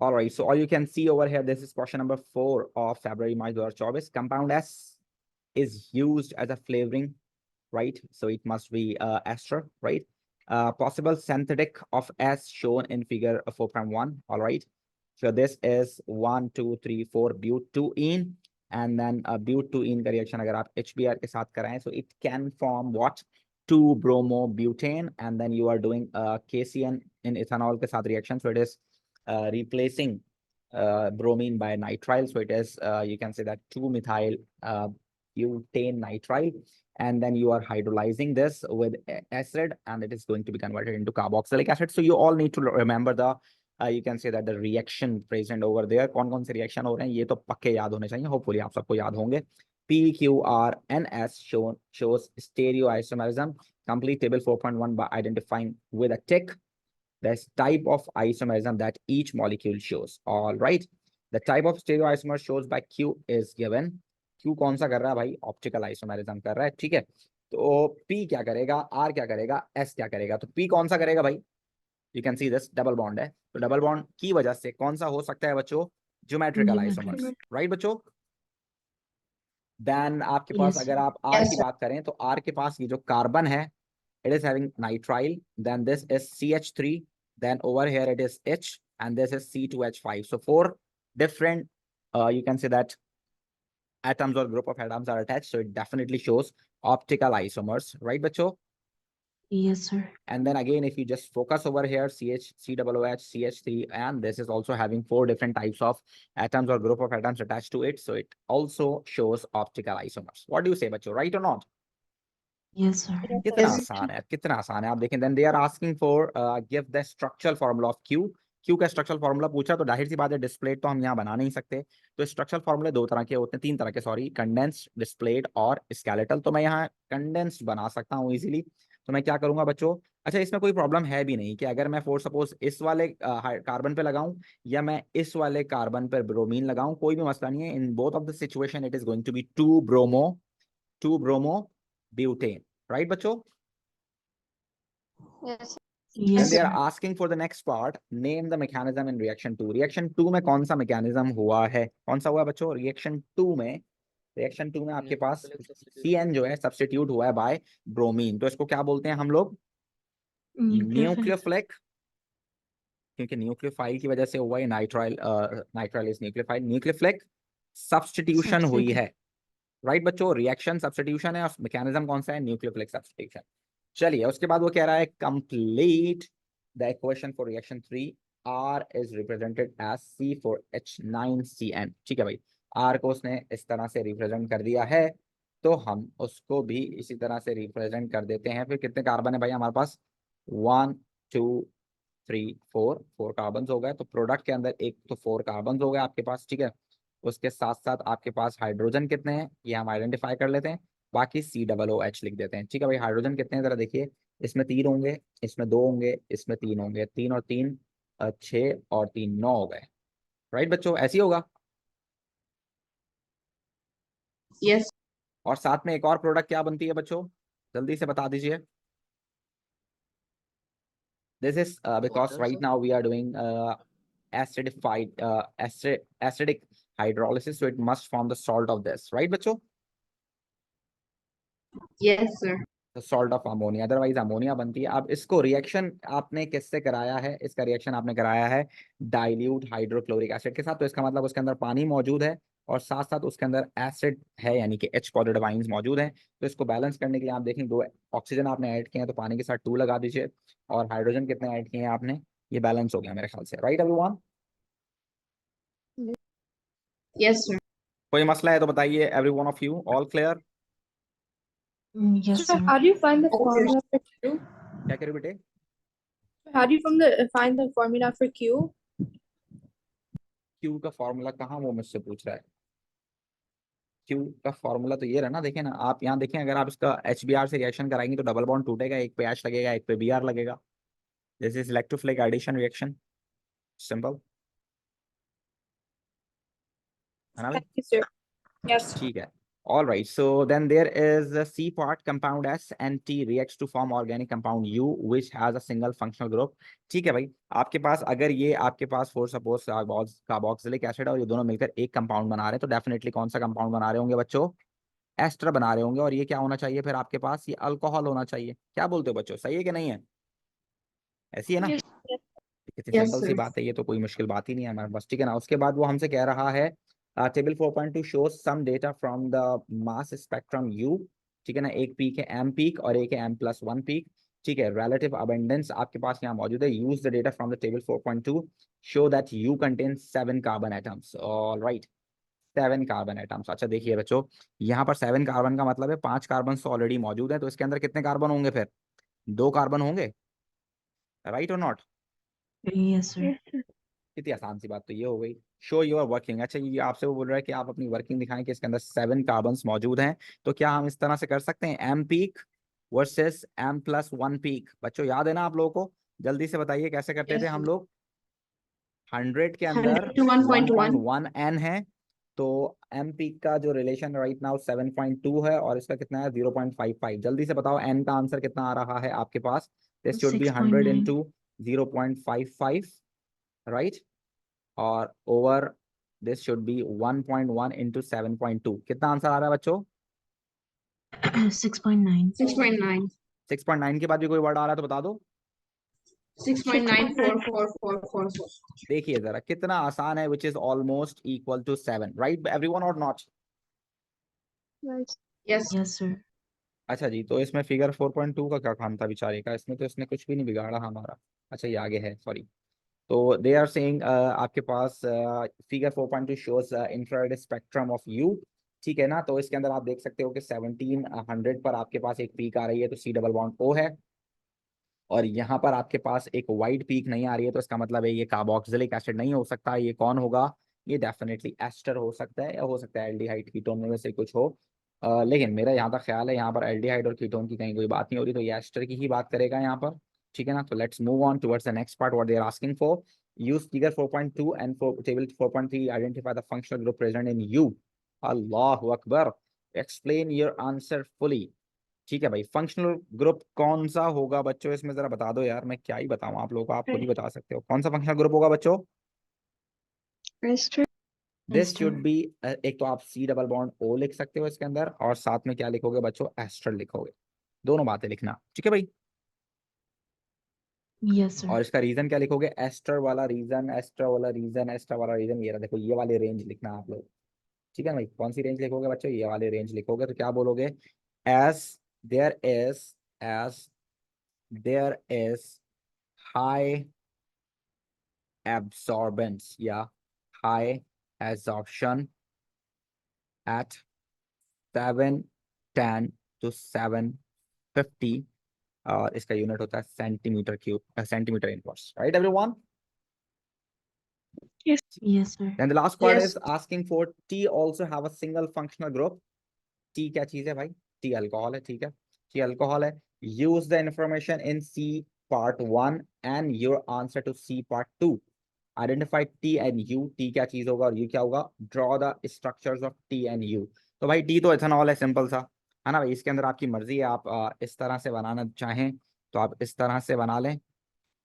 All right, so all you can see over here, this is question number 4 of February March 2024. Compound S is used as a flavoring, right? So it must be ester, right? Possible synthetic of S shown in figure 4.1. All right. So this is 1, 2, 3, 4 butene, and then butene का reaction अगर आप HBr के साथ कराएं, so it can form what? 2-bromobutane, and then you are doing KCN in ethanol के साथ reaction, so it is replacing bromine by nitrile, so it is you can say that 2-methyl butane nitrile, and then you are hydrolyzing this with acid, and it is going to be converted into carboxylic acid. So you all need to remember the you can say that the reaction present over there. कौन कौन से reaction हो रहे हैं ये तो पक्के याद होने चाहिए, hopefully आप सबको याद होंगे. PQRNS shows stereoisomerism. Complete table 4.1 by identifying with a tick this type of isomerism that each molecule shows. All right, the type of stereoisomer shows by Q is given. Q कौन सा कर रहा है भाई? ऑप्टिकल आइसोमेरिज्म कर रहा है, ठीक है. तो P क्या करेगा, R क्या करेगा, S क्या करेगा? तो P कौन सा करेगा भाई? You can see this double bond है, तो डबल बॉन्ड की वजह से कौन सा हो सकता है बच्चों? ज्योमेट्रिकल आइसोमर्स, राइट बच्चों. देन आपके पास अगर आप R की बात करें तो R के पास ये जो कार्बन है, it is having nitrile, then this is CH3, then over here it is H, and this is C2H5. So 4 different you can say that atoms or group of atoms are attached, so it definitely shows optical isomers, right bachcho? Yes, sir. And then again, if you just focus over here, CH, COOH, CH3, and this is also having 4 different types of atoms or group of atoms attached to it, so it also shows optical isomers. What do you say bachcho, right or not? Yes, sir. कितना आसान है, कितना आसान है. आप देखें, then they are asking for give the structural formula of Q. Q का structural formula पूछा, तो जाहिर सी बात है डिस्प्लेड तो हम यहाँ बना नहीं सकते. तो स्ट्रक्चरल फॉर्मूले 2 तरह के होते हैं, 3 तरह के सॉरी, कंडेंस्ड, डिस्प्लेड और स्केलेटल. तो मैं यहाँ कंडेंस्ड बना सकता हूँ इजीली. तो मैं क्या करूंगा बच्चों? अच्छा, इसमें कोई प्रॉब्लम है भी नहीं कि अगर मैं फॉर सपोज इस वाले कार्बन पे लगाऊं या मैं इस वाले कार्बन पर ब्रोमीन लगाऊं, कोई भी मसला नहीं है. In both of the situation it is going to be 2-bromo butane, right बच्चों? Yes. Then Yes, they are sir. asking for the next part, name the mechanism in reaction 2. reaction 2 में कौन सा mechanism हुआ है? कौन सा हुआ बच्चों? reaction 2 में आपके पास CN जो है सब्स्टिट्यूट हुआ है बाय ब्रोमीन, तो इसको क्या बोलते हैं हम लोग? न्यूक्लियोफिलिक, क्योंकि न्यूक्लियोफाइल की वजह से हुआ है. Nitrile, nitrile is nucleophile. Nucleophilic substitution हुई है, राइट बच्चों? रिएक्शन सब्स्टिट्यूशन है और मैकेनिज्म कौन सा है? Nucleophilic substitution. चलिए, उसके बाद वो कह रहा है complete the equation for reaction 3. R is represented as C4H9CN. ठीक है भाई, R को उसने इस तरह से रिप्रेजेंट कर दिया है, तो हम उसको भी इसी तरह से रिप्रेजेंट कर देते हैं. फिर कितने कार्बन है भाई हमारे पास? 1 2 3 4 कार्बन हो गए. तो प्रोडक्ट के अंदर एक तो 4 कार्बन हो गए आपके पास, ठीक है. उसके साथ साथ आपके पास हाइड्रोजन कितने हैं ये हम आइडेंटिफाई कर लेते हैं, बाकी COOH लिख देते हैं. ठीक है भाई, हाइड्रोजन कितने हैं जरा देखिए. इसमें 3 होंगे, इसमें 2 होंगे, इसमें 3 होंगे. 3 और 3 6 और 3 9 हो गए, राइट बच्चों? ऐसे ही होगा. Yes. और साथ में एक और प्रोडक्ट क्या बनती है बच्चों, जल्दी से बता दीजिए. This is because right now we are doing acidic hydrolysis, so it must form the salt of this, right बच्चों? Yes, sir. The salt of ammonia, otherwise ammonia बनती है. अब इसको रिएक्शन आपने किससे कराया है? इसका रिएक्शन आपने कराया है डाइल्यूट हाइड्रोक्लोरिक एसिड के साथ. तो इसका मतलब उसके अंदर पानी मौजूद है और साथ साथ उसके अंदर एसिड है, यानी कि H पॉजिटिव आयंस मौजूद हैं. तो इसको बैलेंस करने के लिए आप देखें 2 ऑक्सीजन आपने ऐड किए हैं, तो पानी के साथ 2 लगा दीजिए, और हाइड्रोजन कितने ऐड किए हैं आपने, ये बैलेंस हो गया मेरे ख्याल से, राइट एवरीवन? Yes, sir. कोई मसला है तो बताइए, every one of you, all clear? Yes, So sir. how do you find the Okay. formula for Q? क्या करें बेटे? How do you find the formula for Q? Q का formula कहाँ, वो मुझसे पूछ रहा है. क्यू का फॉर्मूला तो ये रहा ना, देखें ना आप यहाँ देखें, अगर आप इसका HBr से रिएक्शन कराएंगे तो डबल बॉन्ड टूटेगा, एक पे H लगेगा, एक पे Br लगेगा. This is electrophilic addition reaction, simple है ना भाई? Thank you, sir. Yes. ठीक है. All right, so then there is the C part, compound S and T reacts to form organic compound U which has a single functional group. ठीक है भाई, आपके पास अगर ये आपके पास फॉर सपोज कार्बोक्सिलिक एसिड और ये दोनों मिलकर एक कंपाउंड बना रहे हैं तो डेफिनेटली कौन सा कंपाउंड बना रहे होंगे बच्चों? एस्टर बना रहे होंगे। और ये क्या होना चाहिए फिर आपके पास? ये अल्कोहल होना चाहिए। क्या बोलते हो बच्चों, सही है कि नहीं है? ऐसी है ना? कितनी Yes, सिंपल सी sir. बात है, ये तो कोई मुश्किल बात ही नहीं है हमारे पास, ठीक है ना। उसके बाद वो हमसे कह रहा है table 4.2 shows some data from the mass spectrum you, ठीक है ना। एक पीक है एम पीक और एक है M+1 पीक, ठीक है। रिलेटिव अबंडेंस आपके पास यहाँ मौजूद है। Use the data from the table 4.2 show that you contain 7 carbon atoms. Alright, 7 carbon atoms. अच्छा देखिए बच्चों, यहाँ पर 7 कार्बन का मतलब है 5 कार्बन तो ऑलरेडी मौजूद है, तो इसके अंदर कितने कार्बन होंगे फिर? 2 कार्बन होंगे, राइट और नॉट? Yes, sir. कितनी आसान सी बात तो ये हो गई। Show your working. अच्छा ये आपसे वो बोल रहा है कि आप अपनी वर्किंग दिखाएं कि इसके अंदर 7 कार्बन्स मौजूद हैं। तो क्या हम इस तरह से कर सकते हैं, M peak versus M+1 peak? बच्चों याद है ना आप लोगों को? जल्दी से बताइए कैसे करते थे Yes, हम sir. लोग? 100 के अंदर 100 to 1.1. 1.1 n है, तो एम पीक का जो रिलेशन राइट नाउ 7.2 है और इसका कितना है 0.55। जल्दी से बताओ n का आंसर कितना आ रहा है आपके पास? This should be 100 6.9. Into 0.55, right, और over this should be 1.1 into 7.2। कितना आंसर आ रहा है बच्चों? 6.9. 6.9. 6.9 के बाद भी कोई वर्ड आ रहा है तो बता दो। 6.94444. देखिए जरा कितना आसान है, which is almost equal to 7, right everyone or not? Right. Yes. Yes, sir. अच्छा जी, तो इसमें फिगर 4.2 का क्या काम था बेचारे का? इसमें तो इसने कुछ भी नहीं बिगाड़ा हमारा। अच्छा ये आगे है, सॉरी। तो दे आर सेइंग आपके पास figure 4.2 shows infrared spectrum of U, ठीक है ना। तो इसके अंदर आप देख सकते हो कि 1700 पर आपके पास एक पीक आ रही है, तो C डबल बॉन्ड O है। और यहाँ पर आपके पास एक वाइट पीक नहीं आ रही है, तो इसका मतलब है ये कार्बोक्सिलिक एसिड नहीं हो सकता। ये कौन होगा? ये डेफिनेटली एस्टर हो सकता है, या हो सकता है एल्डिहाइड कीटोन में से कुछ हो। लेकिन मेरा यहाँ तक ख्याल है यहाँ पर एल्डिहाइड और कीटोन की कहीं कोई बात नहीं हो रही, तो ये एस्टर की ही बात करेगा यहाँ पर, ठीक है ना। तो let's move on towards the next part, what they are asking for. Use figure 4.2 and table 4.3 identify the functional group present in U. अल्लाहु अकबर, एक्सप्लेन योर आंसर फुली। ठीक है भाई, फंक्शनल ग्रुप कौन सा होगा बच्चों इसमें? जरा बता दो यार, मैं क्या ही बताऊं आप लोगों को, आप खुद ही बता सकते हो कौन सा फंक्शनल ग्रुप होगा बच्चों। Ester. This Ester. Should be, एक तो आप C डबल बॉन्ड O लिख सकते हो इसके अंदर, और साथ में क्या लिखोगे बच्चों? एस्टर लिखोगे। दोनों बातें लिखना, ठीक है भाई। Yes, sir. और इसका रीजन क्या लिखोगे? एस्टर वाला रीजन, एस्टर वाला रीजन, एस्टर वाला रीजन। ये रहा देखो, ये वाले रेंज लिखना आप लोग, ठीक है ना भाई। कौन सी रेंज लिखोगे बच्चों? ये वाले रेंज लिखोगे। तो क्या बोलोगे? As there is, as there is high absorbance या high absorption at 710 to 750, और इसका यूनिट होता है centimetre cube, centimetre inverse, right everyone? Yes, sir. Then the last part Yes. is asking for T also have a single functional group. T क्या चीज है भाई? T alcohol है, ठीक है। T अल्कोहल है। Use the information in C part 1 and your answer to C part 2. Identify T and U. T क्या चीज होगा और U क्या होगा? Draw the structures of T and U. तो भाई T तो इथेनॉल है, सिंपल सा है ना भाई। इसके अंदर आपकी मर्जी है, आप इस तरह से बनाना चाहें तो आप इस तरह से बना लें,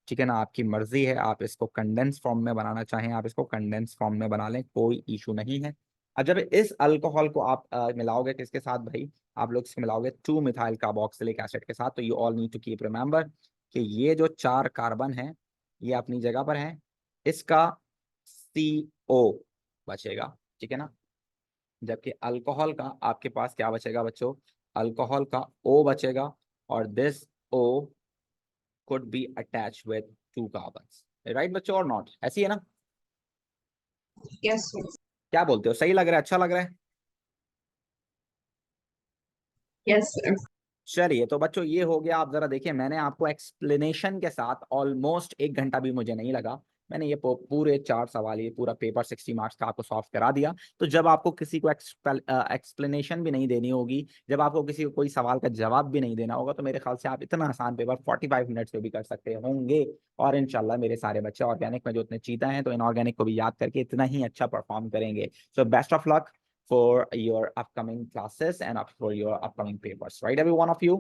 ठीक है ना। आपकी मर्जी है, आप इसको कंडेंस फॉर्म में बनाना चाहें आप इसको कंडेंस फॉर्म में बना लें, कोई इशू नहीं है। अब जब इस अल्कोहल को आप मिलाओगे किसके साथ भाई? आप लोग इसको मिलाओगे 2 मिथाइल कार्बोक्सिलिक एसिड के साथ। तो you all need to keep remember कि ये जो 4 कार्बन है ये अपनी जगह पर है, इसका CO बचेगा, ठीक है ना। जबकि अल्कोहल का आपके पास क्या बचेगा बच्चों? अल्कोहल का O बचेगा, और this O could be attached with 2 carbons, right बच्चों और नॉट? ऐसी है ना? Yes, sir. क्या बोलते हो, सही लग रहा है, अच्छा लग रहा है? Yes, sir. चलिए तो बच्चों ये हो गया। आप जरा देखिए, मैंने आपको एक्सप्लेनेशन के साथ ऑलमोस्ट 1 घंटा भी मुझे नहीं लगा, मैंने ये पूरे 4 सवाल, ये पूरा पेपर 60 मार्क्स का आपको सॉल्व करा दिया। तो जब आपको किसी को एक्सप्लेनेशन भी नहीं देनी होगी, जब आपको किसी को कोई सवाल का जवाब भी नहीं देना होगा, तो मेरे ख्याल से आप इतना आसान पेपर 45 मिनट्स में भी कर सकते होंगे। और इंशाल्लाह मेरे सारे बच्चे ऑर्गेनिक में जो इतने चीता हैं, तो इनऑर्गेनिक को भी याद करके इतना ही अच्छा परफॉर्म करेंगे। So best of luck for your upcoming classes and for your upcoming papers, right? Every one of you.